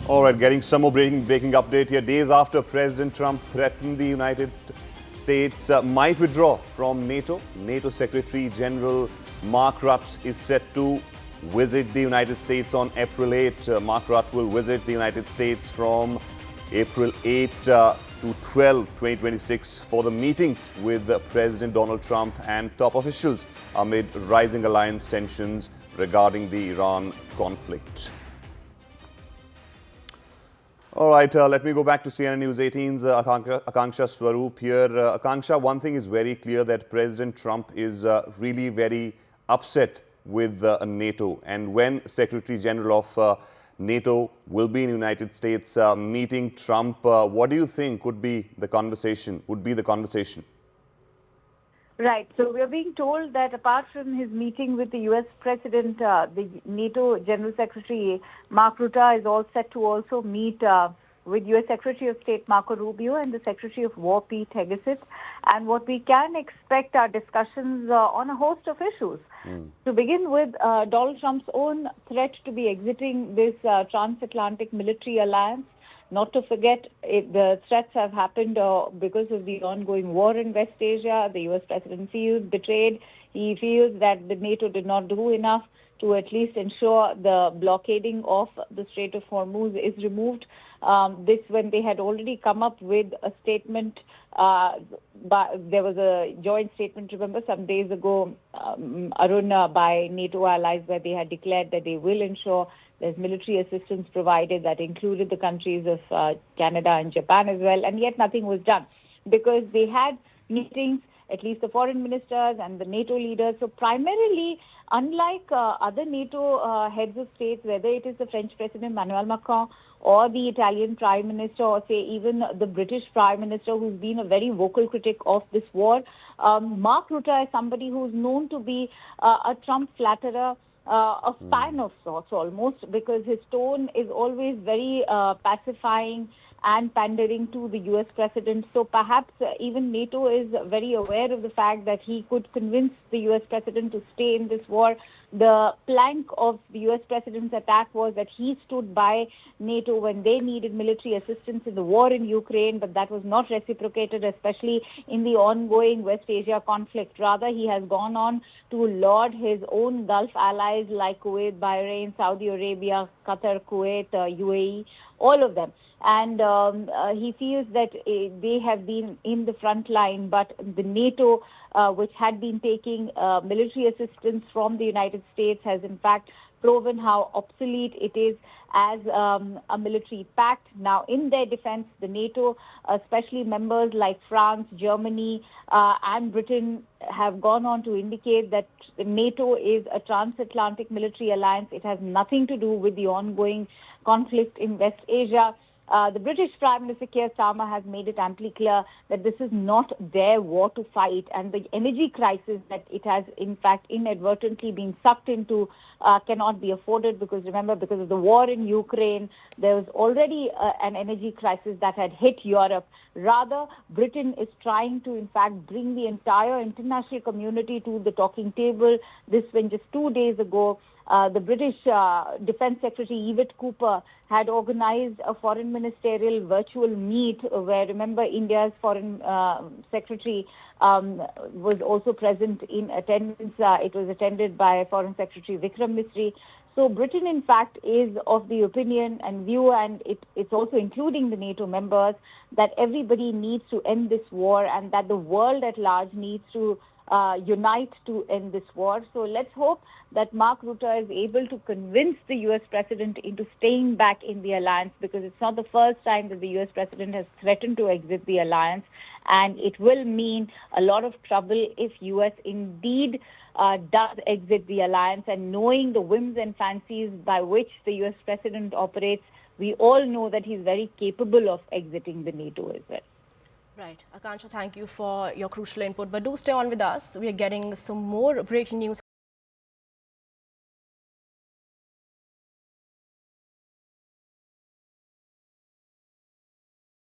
All right, getting some more breaking update here. Days after President Trump threatened the United States might withdraw from NATO, NATO Secretary General Mark Rutte is set to visit the United States on April 8. Mark Rutte will visit the United States from April 8 to 12, 2026 for the meetings with President Donald Trump and top officials amid rising alliance tensions regarding the Iran conflict. All right, let me go back to CNN News 18's Akanksha Swaroop here. Akanksha, one thing is very clear that President Trump is really very upset with NATO. And when Secretary General of NATO will be in the United States meeting Trump, what do you think would be the conversation? Right. So we are being told that apart from his meeting with the U.S. President, the NATO General Secretary Mark Rutte is all set to also meet with U.S. Secretary of State Marco Rubio and the Secretary of War Pete Hegseth. And what we can expect are discussions on a host of issues. To begin with, Donald Trump's own threat to be exiting this transatlantic military alliance. Not to forget, the threats have happened because of the ongoing war in West Asia. The U.S. President feels betrayed. He feels that the NATO did not do enough to at least ensure the blockading of the Strait of Hormuz is removed. This when they had already come up with a statement. There was a joint statement, remember, some days ago, Arun, by NATO allies, where they had declared that they will ensure there's military assistance provided that included the countries of Canada and Japan as well, and yet nothing was done because they had meetings, at least the foreign ministers and the NATO leaders. So primarily, unlike other NATO heads of states, whether it is the French President Emmanuel Macron or the Italian Prime Minister or say even the British Prime Minister, who's been a very vocal critic of this war, Mark Rutte is somebody who's known to be a Trump flatterer, a fan of sorts almost, because his tone is always very pacifying and pandering to the U.S. president. So perhaps even NATO is very aware of the fact that he could convince the U.S. president to stay in this war. The plank of the U.S. president's attack was that he stood by NATO when they needed military assistance in the war in Ukraine, but that was not reciprocated, especially in the ongoing West Asia conflict. Rather, he has gone on to laud his own Gulf allies like Kuwait, Bahrain, Saudi Arabia, Qatar, Kuwait, UAE, all of them. And he feels that they have been in the front line, but the NATO, which had been taking military assistance from the United States, has in fact proven how obsolete it is as a military pact. Now, in their defense, the NATO, especially members like France, Germany, and Britain, have gone on to indicate that NATO is a transatlantic military alliance. It has nothing to do with the ongoing conflict in West Asia. The British Prime Minister Keir Starmer has made it amply clear that this is not their war to fight, and the energy crisis that it has in fact inadvertently been sucked into cannot be afforded, because remember, because of the war in Ukraine, there was already an energy crisis that had hit Europe. Rather, Britain is trying to in fact bring the entire international community to the talking table. This when just 2 days ago, the British Defence Secretary Yvette Cooper had organized a foreign ministerial virtual meet where, remember, India's foreign secretary was also present in attendance. It was attended by Foreign Secretary Vikram Misri. So Britain, in fact, is of the opinion and view, and it's also including the NATO members, that everybody needs to end this war and that the world at large needs to unite to end this war. So let's hope that Mark Rutte is able to convince the U.S. president into staying back in the alliance, because it's not the first time that the U.S. president has threatened to exit the alliance, and it will mean a lot of trouble if U.S. indeed does exit the alliance. And knowing the whims and fancies by which the U.S. president operates, we all know that he's very capable of exiting the NATO as well. Right. Akanksha, thank you for your crucial input. But do stay on with us. We are getting some more breaking news.